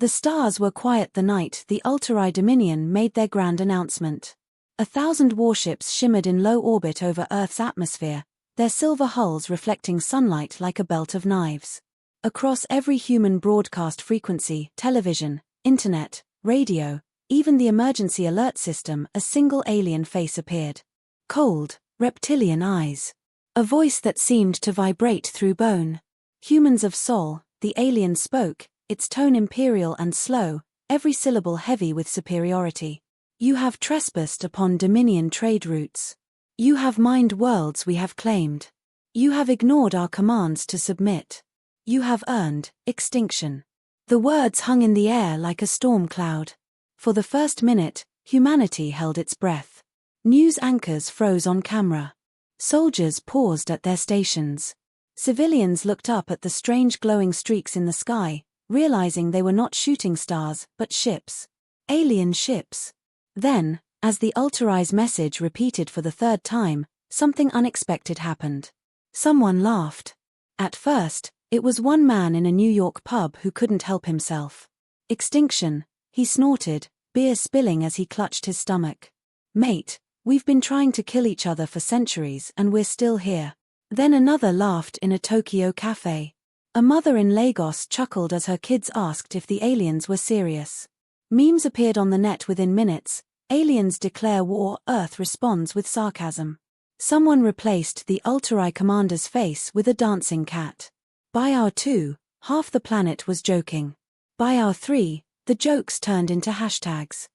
The stars were quiet the night the Ultrai Dominion made their grand announcement. 1,000 warships shimmered in low orbit over Earth's atmosphere, their silver hulls reflecting sunlight like a belt of knives. Across every human broadcast frequency, television, internet, radio, even the emergency alert system, a single alien face appeared. Cold, reptilian eyes. A voice that seemed to vibrate through bone. Humans of soul, the alien spoke, its tone imperial and slow, every syllable heavy with superiority. You have trespassed upon Dominion trade routes. You have mined worlds we have claimed. You have ignored our commands to submit. You have earned extinction. The words hung in the air like a storm cloud. For the first minute, humanity held its breath. News anchors froze on camera. Soldiers paused at their stations. Civilians looked up at the strange glowing streaks in the sky, realizing they were not shooting stars, but ships. Alien ships. Then, as the Ultrai's message repeated for the third time, something unexpected happened. Someone laughed. At first, it was one man in a New York pub who couldn't help himself. Extinction, he snorted, beer spilling as he clutched his stomach. Mate, we've been trying to kill each other for centuries and we're still here. Then another laughed in a Tokyo cafe. A mother in Lagos chuckled as her kids asked if the aliens were serious. Memes appeared on the net within minutes. Aliens declare war, Earth responds with sarcasm. Someone replaced the Ultrai commander's face with a dancing cat. By hour 2, half the planet was joking. By hour 3, the jokes turned into hashtags.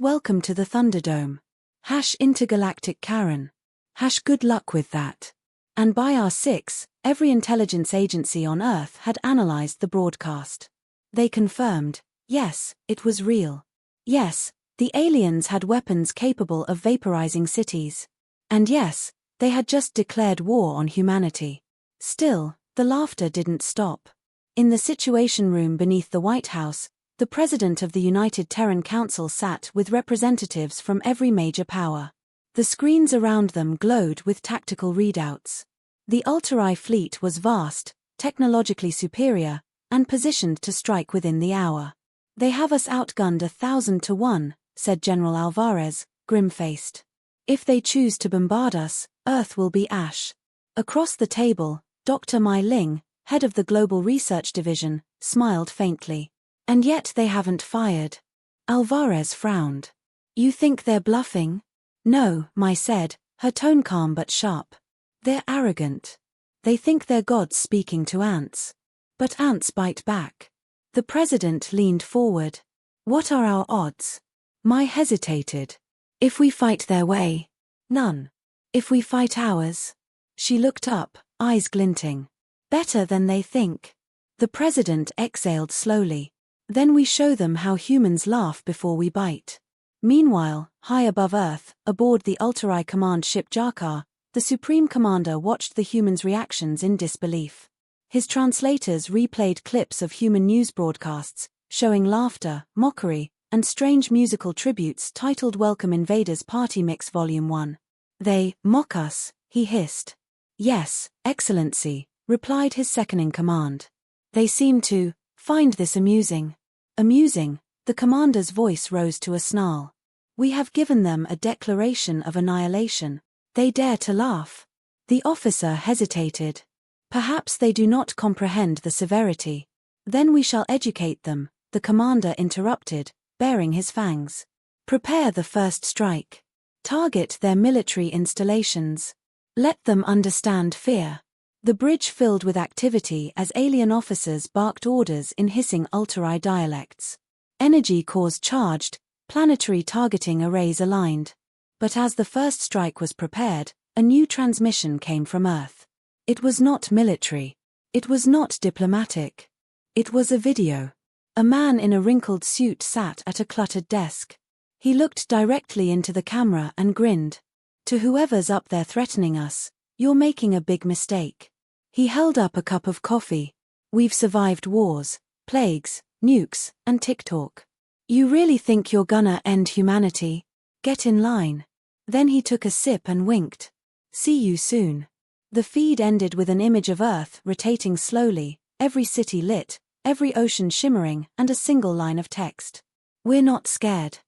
#welcome to the Thunderdome. #intergalactic Karen. #good luck with that. And by hour 6, every intelligence agency on Earth had analyzed the broadcast. They confirmed, yes, it was real. Yes, the aliens had weapons capable of vaporizing cities. And yes, they had just declared war on humanity. Still, the laughter didn't stop. In the Situation Room beneath the White House, the President of the United Terran Council sat with representatives from every major power. The screens around them glowed with tactical readouts. The Ultrai fleet was vast, technologically superior, and positioned to strike within the hour. They have us outgunned 1,000 to 1, said General Alvarez, grim-faced. If they choose to bombard us, Earth will be ash. Across the table, Dr. Mai Ling, head of the Global Research Division, smiled faintly. And yet they haven't fired. Alvarez frowned. You think they're bluffing? No, Mai said, her tone calm but sharp. They're arrogant. They think they're gods speaking to ants. But ants bite back. The president leaned forward. What are our odds? Mai hesitated. If we fight their way? None. If we fight ours? She looked up, eyes glinting. Better than they think. The president exhaled slowly. Then we show them how humans laugh before we bite. Meanwhile, high above Earth, aboard the Ultrai command ship Jakar, the Supreme Commander watched the humans' reactions in disbelief. His translators replayed clips of human news broadcasts, showing laughter, mockery, and strange musical tributes titled Welcome Invaders Party Mix Volume 1. They mock us, he hissed. Yes, Excellency, replied his second-in-command. They seem to find this amusing. Amusing, the commander's voice rose to a snarl. We have given them a declaration of annihilation. They dare to laugh. The officer hesitated. Perhaps they do not comprehend the severity. Then we shall educate them, the commander interrupted, baring his fangs. Prepare the first strike. Target their military installations. Let them understand fear. The bridge filled with activity as alien officers barked orders in hissing Ultrai dialects. Energy cores charged, planetary targeting arrays aligned. But as the first strike was prepared, a new transmission came from Earth. It was not military. It was not diplomatic. It was a video. A man in a wrinkled suit sat at a cluttered desk. He looked directly into the camera and grinned. To whoever's up there threatening us, you're making a big mistake. He held up a cup of coffee. We've survived wars, plagues, nukes, and TikTok. You really think you're gonna end humanity? Get in line. Then he took a sip and winked. See you soon. The feed ended with an image of Earth rotating slowly, every city lit, every ocean shimmering, and a single line of text. "We're not scared.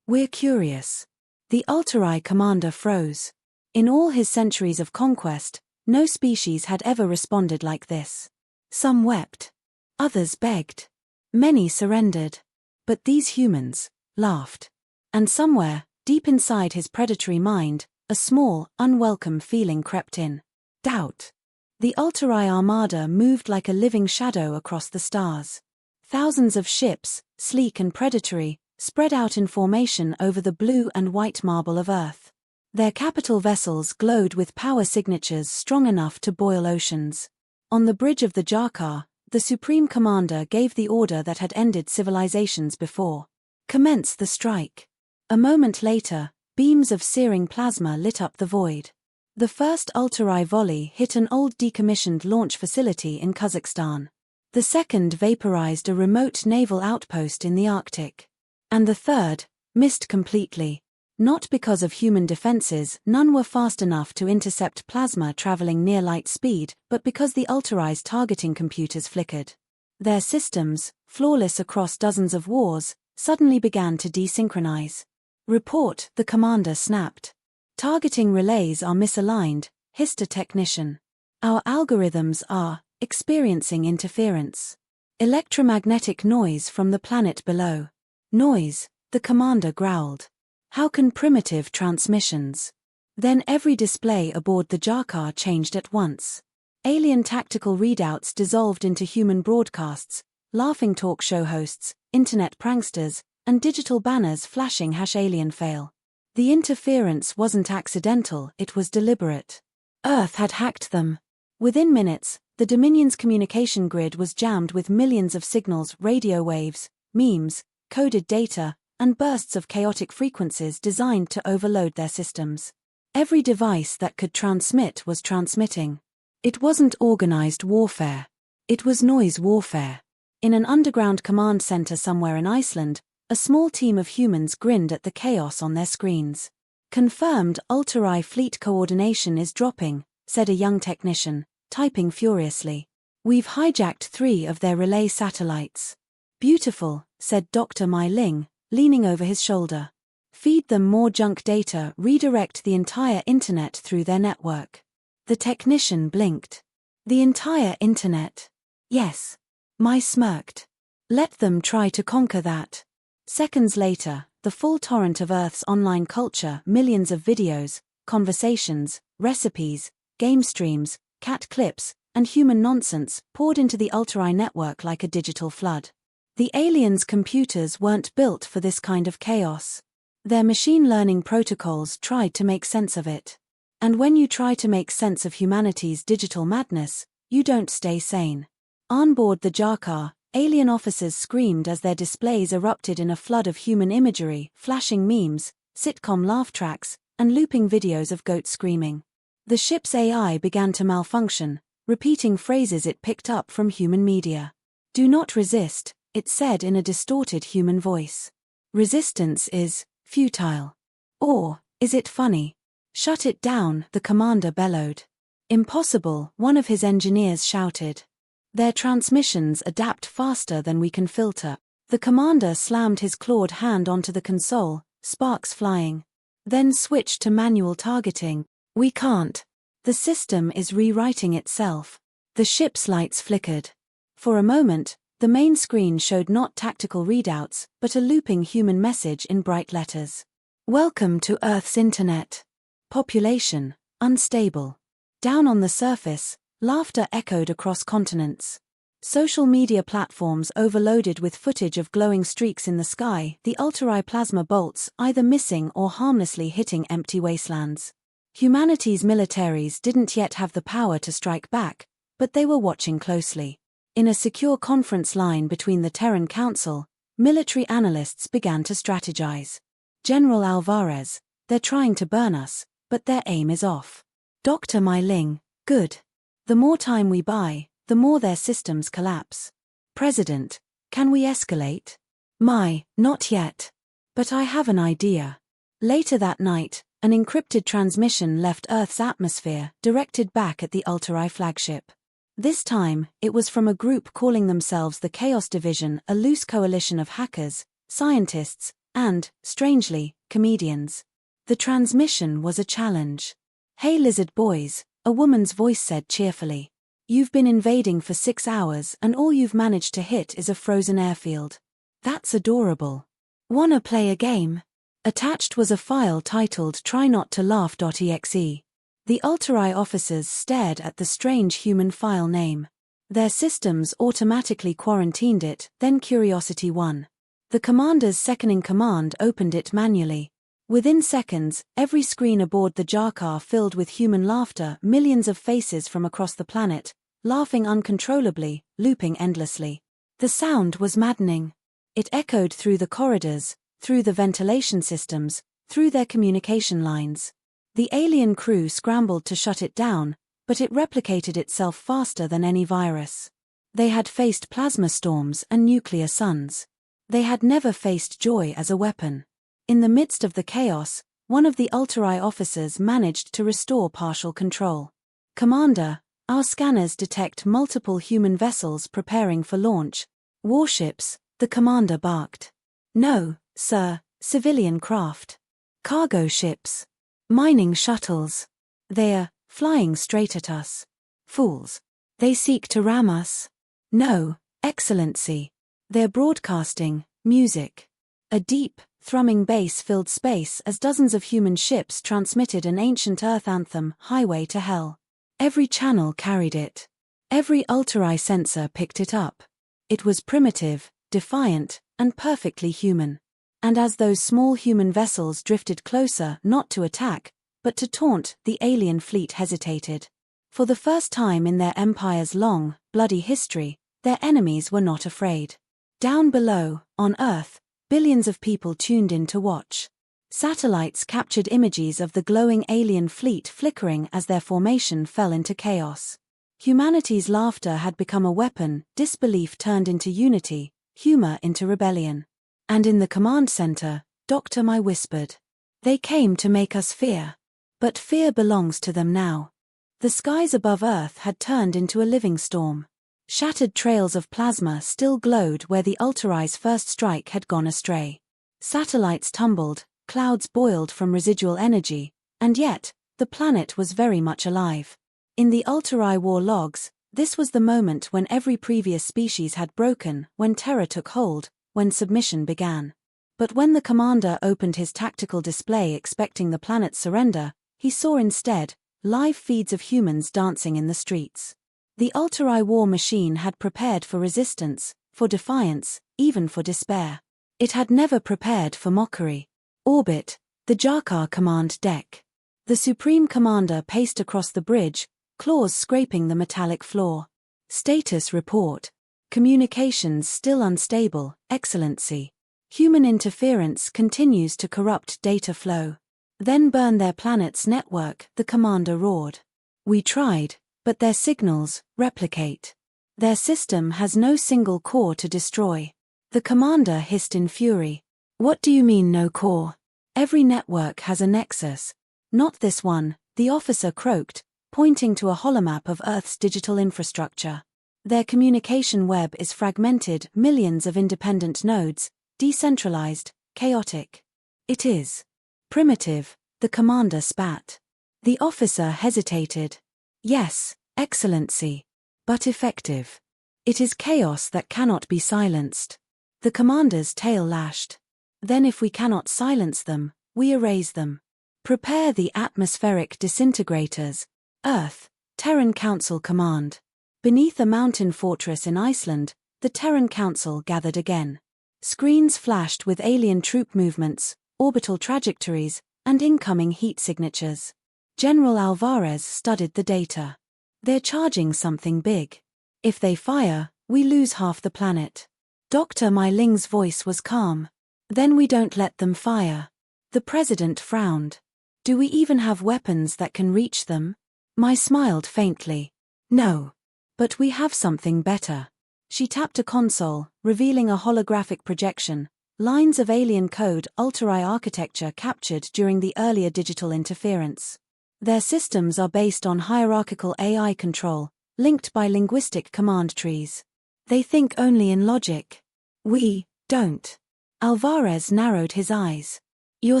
We're curious." The Ultrai commander froze. In all his centuries of conquest, no species had ever responded like this. Some wept. Others begged. Many surrendered. But these humans laughed. And somewhere, deep inside his predatory mind, a small, unwelcome feeling crept in. Doubt. The Ultrai armada moved like a living shadow across the stars. Thousands of ships, sleek and predatory, spread out in formation over the blue and white marble of Earth. Their capital vessels glowed with power signatures strong enough to boil oceans. On the bridge of the Jakar, the Supreme Commander gave the order that had ended civilizations before. "Commence the strike." A moment later, beams of searing plasma lit up the void. The first Ultrai volley hit an old decommissioned launch facility in Kazakhstan. The second vaporized a remote naval outpost in the Arctic. And the third missed completely. Not because of human defenses, none were fast enough to intercept plasma traveling near light speed, but because the Ultrai's targeting computers flickered. Their systems, flawless across dozens of wars, suddenly began to desynchronize. "Report," the commander snapped. "Targeting relays are misaligned," hissed a technician. "Our algorithms are experiencing interference. Electromagnetic noise from the planet below." "Noise," the commander growled. "How can primitive transmissions?" Then every display aboard the Jakar changed at once. Alien tactical readouts dissolved into human broadcasts, laughing talk show hosts, internet pranksters, and digital banners flashing #AlienFail. The interference wasn't accidental, it was deliberate. Earth had hacked them. Within minutes, the Dominion's communication grid was jammed with millions of signals, radio waves, memes, coded data, and bursts of chaotic frequencies designed to overload their systems. Every device that could transmit was transmitting. It wasn't organized warfare. It was noise warfare. In an underground command center somewhere in Iceland, a small team of humans grinned at the chaos on their screens. "Confirmed Ultrai fleet coordination is dropping," said a young technician, typing furiously. "We've hijacked 3 of their relay satellites." "Beautiful," said Dr. Mai Ling, leaning over his shoulder. "Feed them more junk data, redirect the entire internet through their network." The technician blinked. "The entire internet?" "Yes." Mai smirked. "Let them try to conquer that." Seconds later, the full torrent of Earth's online culture, millions of videos, conversations, recipes, game streams, cat clips, and human nonsense poured into the Ultrai network like a digital flood. The aliens' computers weren't built for this kind of chaos. Their machine learning protocols tried to make sense of it. And when you try to make sense of humanity's digital madness, you don't stay sane. On board the Jakar, alien officers screamed as their displays erupted in a flood of human imagery, flashing memes, sitcom laugh tracks, and looping videos of goats screaming. The ship's AI began to malfunction, repeating phrases it picked up from human media. "Do not resist," it said in a distorted human voice. "Resistance is futile." Or, "Is it funny?" "Shut it down," the commander bellowed. "Impossible," one of his engineers shouted. "Their transmissions adapt faster than we can filter." The commander slammed his clawed hand onto the console, sparks flying. Then switched to manual targeting. "We can't. The system is rewriting itself." The ship's lights flickered. For a moment, the main screen showed not tactical readouts, but a looping human message in bright letters. "Welcome to Earth's Internet. Population, unstable." Down on the surface, laughter echoed across continents. Social media platforms overloaded with footage of glowing streaks in the sky, the Ultrai plasma bolts either missing or harmlessly hitting empty wastelands. Humanity's militaries didn't yet have the power to strike back, but they were watching closely. In a secure conference line between the Terran Council, military analysts began to strategize. "General Alvarez, they're trying to burn us, but their aim is off." Dr. Mai Ling, "Good. The more time we buy, the more their systems collapse." "President, can we escalate?" "Mai, not yet. But I have an idea." Later that night, an encrypted transmission left Earth's atmosphere, directed back at the Ultrai flagship. This time, it was from a group calling themselves the Chaos Division, a loose coalition of hackers, scientists, and, strangely, comedians. The transmission was a challenge. "Hey lizard boys," a woman's voice said cheerfully. "You've been invading for 6 hours and all you've managed to hit is a frozen airfield. That's adorable. Wanna play a game?" Attached was a file titled Try Not to Laugh.exe. The Ultrai officers stared at the strange human file name. Their systems automatically quarantined it, then curiosity won. The commander's second-in-command opened it manually. Within seconds, every screen aboard the Jakar filled with human laughter, millions of faces from across the planet, laughing uncontrollably, looping endlessly. The sound was maddening. It echoed through the corridors, through the ventilation systems, through their communication lines. The alien crew scrambled to shut it down, but it replicated itself faster than any virus. They had faced plasma storms and nuclear suns. They had never faced joy as a weapon. In the midst of the chaos, one of the Ultrai officers managed to restore partial control. "Commander, our scanners detect multiple human vessels preparing for launch. Warships," the commander barked. "No, sir, civilian craft. Cargo ships. Mining shuttles. They're flying straight at us. Fools. They seek to ram us." "No, Excellency. They're broadcasting music." A deep, thrumming bass filled space as dozens of human ships transmitted an ancient Earth anthem, Highway to Hell. Every channel carried it. Every Ultrai sensor picked it up. It was primitive, defiant, and perfectly human. And as those small human vessels drifted closer, not to attack, but to taunt, the alien fleet hesitated. For the first time in their empire's long, bloody history, their enemies were not afraid. Down below, on Earth, billions of people tuned in to watch. Satellites captured images of the glowing alien fleet flickering as their formation fell into chaos. Humanity's laughter had become a weapon, disbelief turned into unity, humor into rebellion. And in the command center, Dr. Mai whispered, "They came to make us fear. But fear belongs to them now." The skies above Earth had turned into a living storm. Shattered trails of plasma still glowed where the Ultrai's first strike had gone astray. Satellites tumbled, clouds boiled from residual energy, and yet, the planet was very much alive. In the Ultrai war logs, this was the moment when every previous species had broken, when terror took hold, when submission began. But when the commander opened his tactical display expecting the planet's surrender, he saw instead live feeds of humans dancing in the streets. The Ultrai war machine had prepared for resistance, for defiance, even for despair. It had never prepared for mockery. Orbit, the Jakar command deck. The Supreme Commander paced across the bridge, claws scraping the metallic floor. "Status report. Communications still unstable, Excellency. Human interference continues to corrupt data flow." "Then burn their planet's network," the commander roared. "We tried, but their signals replicate. Their system has no single core to destroy." The commander hissed in fury. "What do you mean no core? Every network has a nexus." "Not this one," the officer croaked, pointing to a holomap of Earth's digital infrastructure. "Their communication web is fragmented, millions of independent nodes, decentralized, chaotic." "It is primitive," the commander spat. The officer hesitated. "Yes, Excellency. But effective. It is chaos that cannot be silenced." The commander's tail lashed. "Then if we cannot silence them, we erase them. Prepare the atmospheric disintegrators. Earth, Terran Council Command." Beneath a mountain fortress in Iceland, the Terran Council gathered again. Screens flashed with alien troop movements, orbital trajectories, and incoming heat signatures. General Alvarez studied the data. "They're charging something big. If they fire, we lose half the planet." Dr. Mai Ling's voice was calm. "Then we don't let them fire." The president frowned. "Do we even have weapons that can reach them?" Mai smiled faintly. "No. But we have something better." She tapped a console, revealing a holographic projection, lines of alien code Ultrai architecture captured during the earlier digital interference. "Their systems are based on hierarchical AI control, linked by linguistic command trees. They think only in logic. We don't. Alvarez narrowed his eyes. You're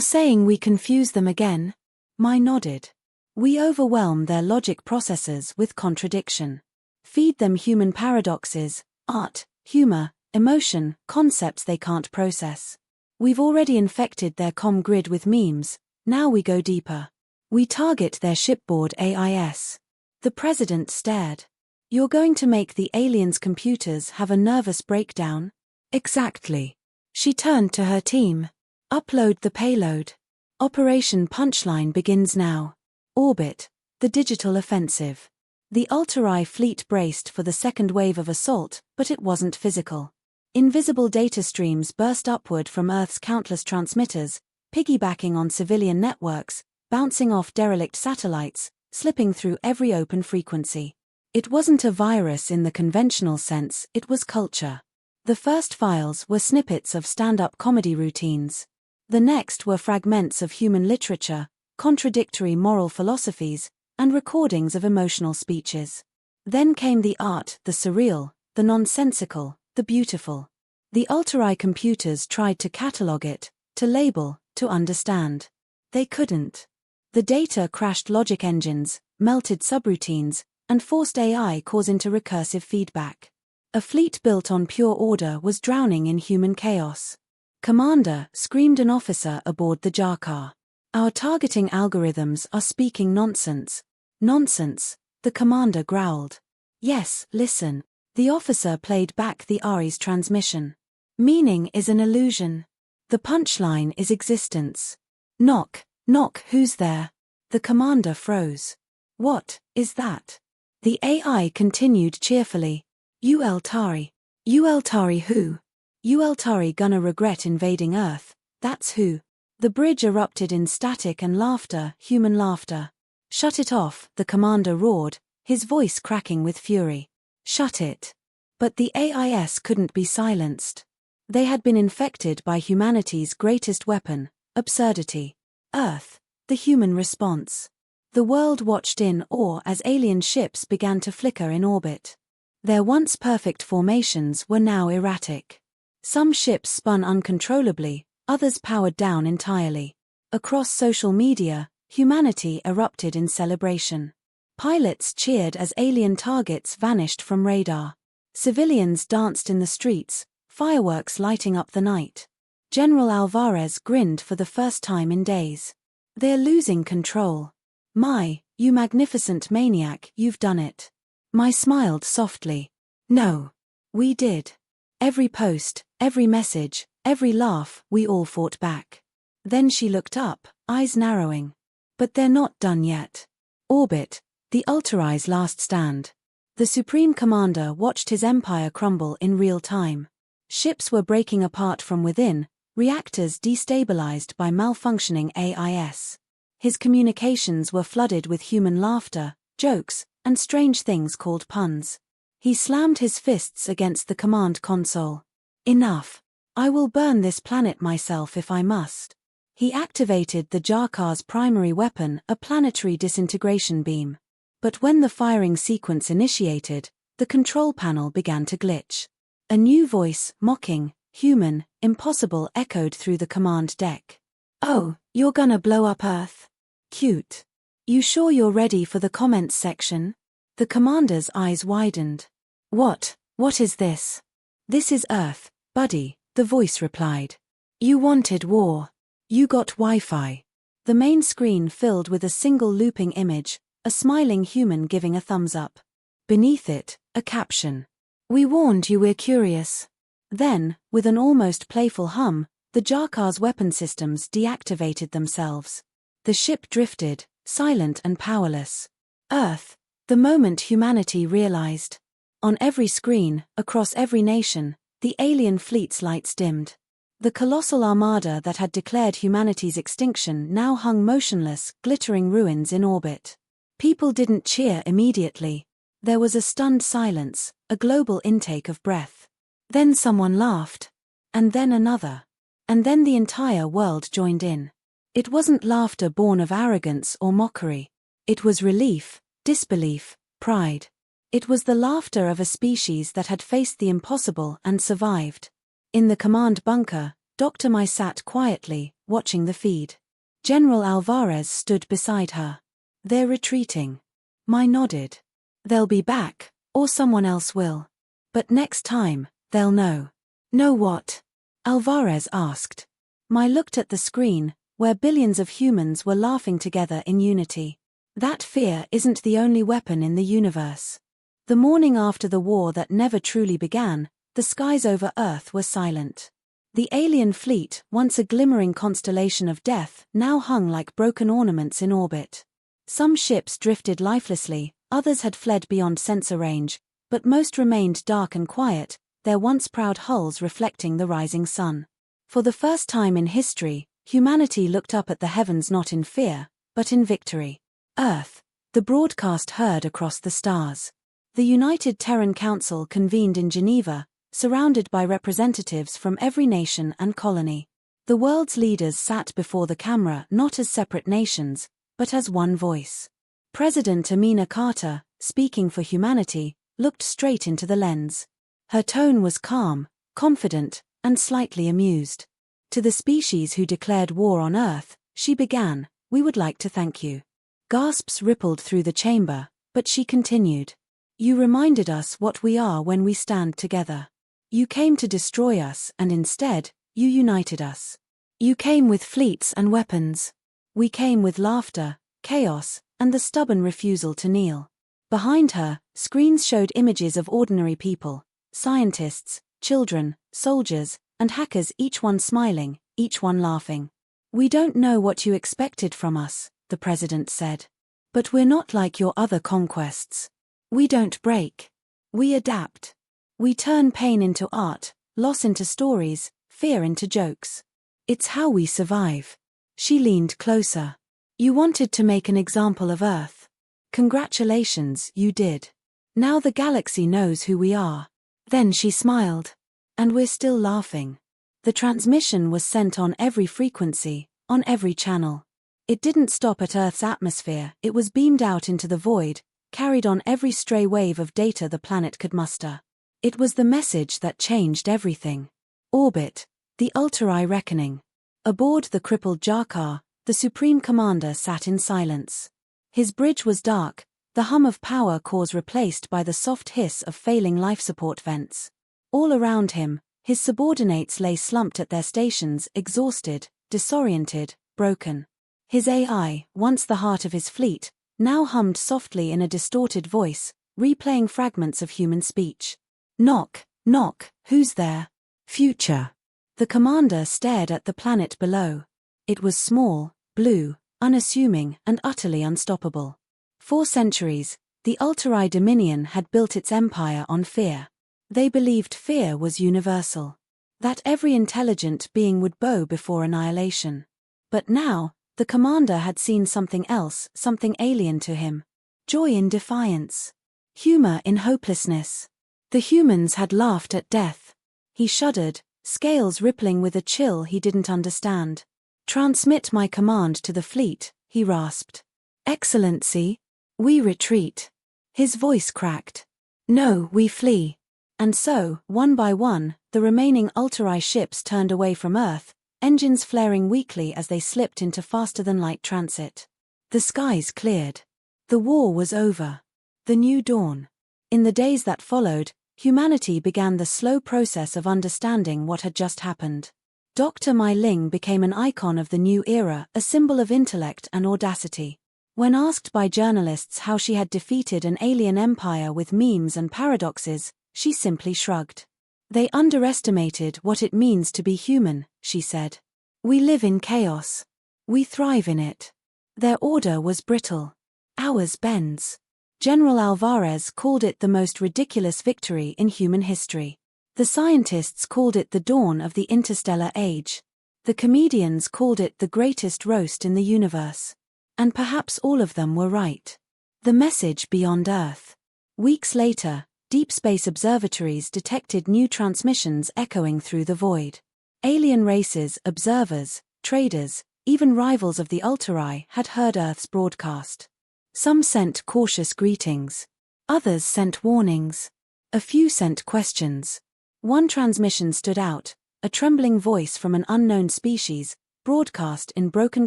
saying we confuse them again? Mai nodded. We overwhelm their logic processors with contradiction. Feed them human paradoxes, art, humor, emotion, concepts they can't process. We've already infected their comm grid with memes, now we go deeper. We target their shipboard AIS. The president stared. You're going to make the aliens' computers have a nervous breakdown? Exactly. She turned to her team. Upload the payload. Operation Punchline begins now. Orbit, the digital offensive. The Ultrai fleet braced for the second wave of assault, but it wasn't physical. Invisible data streams burst upward from Earth's countless transmitters, piggybacking on civilian networks, bouncing off derelict satellites, slipping through every open frequency. It wasn't a virus in the conventional sense, it was culture. The first files were snippets of stand-up comedy routines. The next were fragments of human literature, contradictory moral philosophies, and recordings of emotional speeches. Then came the art, the surreal, the nonsensical, the beautiful. The Ultrai computers tried to catalog it, to label, to understand. They couldn't. The data crashed logic engines, melted subroutines, and forced AI cause into recursive feedback. A fleet built on pure order was drowning in human chaos. "Commander," screamed an officer aboard the Jakar. "Our targeting algorithms are speaking nonsense." "Nonsense," the commander growled. "Yes, listen." The officer played back the Ari's transmission. "Meaning is an illusion. The punchline is existence." "Knock, knock, who's there?" The commander froze. "What is that?" The AI continued cheerfully. Ultari. Ultari who? Ultari gonna regret invading Earth, that's who. The bridge erupted in static and laughter, human laughter. "Shut it off," the commander roared, his voice cracking with fury. "Shut it." But the AIS couldn't be silenced. They had been infected by humanity's greatest weapon, absurdity. Earth, the human response. The world watched in awe as alien ships began to flicker in orbit. Their once perfect formations were now erratic. Some ships spun uncontrollably, others powered down entirely. Across social media, humanity erupted in celebration. Pilots cheered as alien targets vanished from radar. Civilians danced in the streets, fireworks lighting up the night. General Alvarez grinned for the first time in days. "They're losing control. Mai, you magnificent maniac, you've done it." Mai smiled softly. "No. We did. Every post, every message, every laugh, we all fought back." Then she looked up, eyes narrowing. "But they're not done yet. Orbit, the Ultrai's last stand." The Supreme Commander watched his empire crumble in real time. Ships were breaking apart from within, reactors destabilized by malfunctioning AIS. His communications were flooded with human laughter, jokes, and strange things called puns. He slammed his fists against the command console. "Enough. I will burn this planet myself if I must." He activated the Jakar's primary weapon, a planetary disintegration beam. But when the firing sequence initiated, the control panel began to glitch. A new voice, mocking, human, impossible, echoed through the command deck. "Oh, you're gonna blow up Earth? Cute. You sure you're ready for the comments section?" The commander's eyes widened. What is this?" "This is Earth, buddy," the voice replied. "You wanted war. You got Wi-Fi." The main screen filled with a single looping image, a smiling human giving a thumbs up. Beneath it, a caption. "We warned you we're curious." Then, with an almost playful hum, the Jakar's weapon systems deactivated themselves. The ship drifted, silent and powerless. Earth, the moment humanity realized. On every screen, across every nation, the alien fleet's lights dimmed. The colossal armada that had declared humanity's extinction now hung motionless, glittering ruins in orbit. People didn't cheer immediately. There was a stunned silence, a global intake of breath. Then someone laughed. And then another. And then the entire world joined in. It wasn't laughter born of arrogance or mockery. It was relief, disbelief, pride. It was the laughter of a species that had faced the impossible and survived. In the command bunker, Dr. Mai sat quietly, watching the feed. General Alvarez stood beside her. "They're retreating." Mai nodded. "They'll be back, or someone else will. But next time, they'll know." "Know what?" Alvarez asked. Mai looked at the screen, where billions of humans were laughing together in unity. "That fear isn't the only weapon in the universe." The morning after the war that never truly began, the skies over Earth were silent. The alien fleet, once a glimmering constellation of death, now hung like broken ornaments in orbit. Some ships drifted lifelessly, others had fled beyond sensor range, but most remained dark and quiet, their once proud hulls reflecting the rising sun. For the first time in history, humanity looked up at the heavens not in fear, but in victory. "Earth," the broadcast heard across the stars. The United Terran Council convened in Geneva, surrounded by representatives from every nation and colony. The world's leaders sat before the camera not as separate nations, but as one voice. President Amina Carter, speaking for humanity, looked straight into the lens. Her tone was calm, confident, and slightly amused. To the species who declared war on Earth, she began, "We would like to thank you." Gasps rippled through the chamber, but she continued. "You reminded us what we are when we stand together. You came to destroy us and instead, you united us. You came with fleets and weapons. We came with laughter, chaos, and the stubborn refusal to kneel." Behind her, screens showed images of ordinary people, scientists, children, soldiers, and hackers, each one smiling, each one laughing. "We don't know what you expected from us," the president said. "But we're not like your other conquests. We don't break. We adapt. We turn pain into art, loss into stories, fear into jokes. It's how we survive." She leaned closer. "You wanted to make an example of Earth. Congratulations, you did. Now the galaxy knows who we are." Then she smiled. "And we're still laughing." The transmission was sent on every frequency, on every channel. It didn't stop at Earth's atmosphere, it was beamed out into the void, carried on every stray wave of data the planet could muster. It was the message that changed everything. Orbit, the Ultrai reckoning. Aboard the crippled Jakar, the Supreme Commander sat in silence. His bridge was dark, the hum of power cores replaced by the soft hiss of failing life support vents. All around him, his subordinates lay slumped at their stations, exhausted, disoriented, broken. His AI, once the heart of his fleet, now hummed softly in a distorted voice, replaying fragments of human speech. "Knock, knock, who's there?" "Future." The commander stared at the planet below. It was small, blue, unassuming, and utterly unstoppable. For centuries, the Ultrai Dominion had built its empire on fear. They believed fear was universal. That every intelligent being would bow before annihilation. But now, the commander had seen something else, something alien to him. Joy in defiance. Humor in hopelessness. The humans had laughed at death. He shuddered, scales rippling with a chill he didn't understand. "Transmit my command to the fleet," he rasped. "Excellency, we retreat." His voice cracked. "No, we flee." And so, one by one, the remaining Ultrai ships turned away from Earth, engines flaring weakly as they slipped into faster-than-light transit. The skies cleared. The war was over. The new dawn. In the days that followed, humanity began the slow process of understanding what had just happened. Dr. Mai Ling became an icon of the new era, a symbol of intellect and audacity. When asked by journalists how she had defeated an alien empire with memes and paradoxes, she simply shrugged. "They underestimated what it means to be human," she said. "We live in chaos. We thrive in it. Their order was brittle. Ours bends." General Alvarez called it the most ridiculous victory in human history. The scientists called it the dawn of the interstellar age. The comedians called it the greatest roast in the universe. And perhaps all of them were right. The message beyond Earth. Weeks later, deep space observatories detected new transmissions echoing through the void. Alien races, observers, traders, even rivals of the Ultrai had heard Earth's broadcast. Some sent cautious greetings. Others sent warnings. A few sent questions. One transmission stood out, a trembling voice from an unknown species, broadcast in broken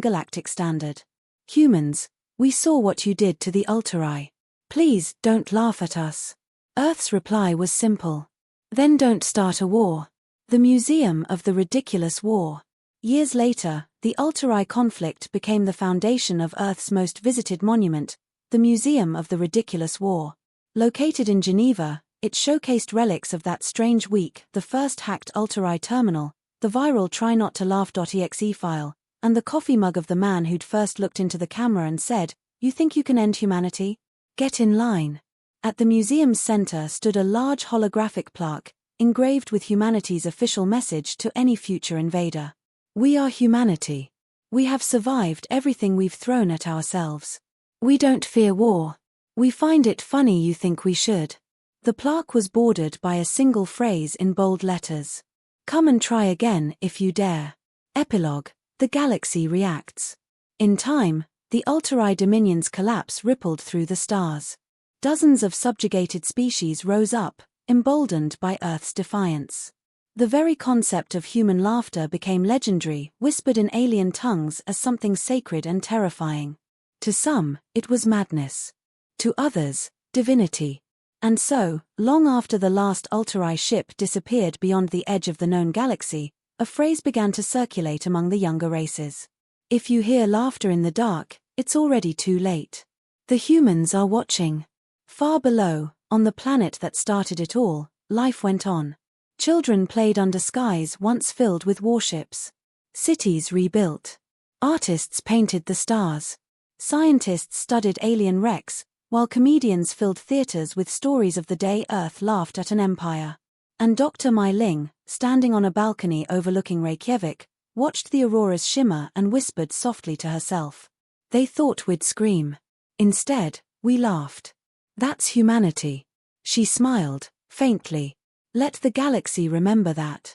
galactic standard. Humans, we saw what you did to the Ultrai. Please, don't laugh at us. Earth's reply was simple. Then don't start a war. The Museum of the Ridiculous War. Years later, the Ultrai conflict became the foundation of Earth's most visited monument, the Museum of the Ridiculous War. Located in Geneva, it showcased relics of that strange week, the first hacked Ultrai terminal, the viral Try Not to Laugh.exe file, and the coffee mug of the man who'd first looked into the camera and said, "You think you can end humanity? Get in line." At the museum's center stood a large holographic plaque, engraved with humanity's official message to any future invader. We are humanity. We have survived everything we've thrown at ourselves. We don't fear war. We find it funny you think we should. The plaque was bordered by a single phrase in bold letters. Come and try again if you dare. Epilogue. The galaxy reacts. In time, the Ultrai Dominion's collapse rippled through the stars. Dozens of subjugated species rose up, emboldened by Earth's defiance. The very concept of human laughter became legendary, whispered in alien tongues as something sacred and terrifying. To some, it was madness. To others, divinity. And so, long after the last Ultrai ship disappeared beyond the edge of the known galaxy, a phrase began to circulate among the younger races. If you hear laughter in the dark, it's already too late. The humans are watching. Far below, on the planet that started it all, life went on. Children played under skies once filled with warships. Cities rebuilt. Artists painted the stars. Scientists studied alien wrecks, while comedians filled theaters with stories of the day Earth laughed at an empire. And Dr. Mai Ling, standing on a balcony overlooking Reykjavik, watched the auroras shimmer and whispered softly to herself. They thought we'd scream. Instead, we laughed. That's humanity. She smiled, faintly. Let the galaxy remember that.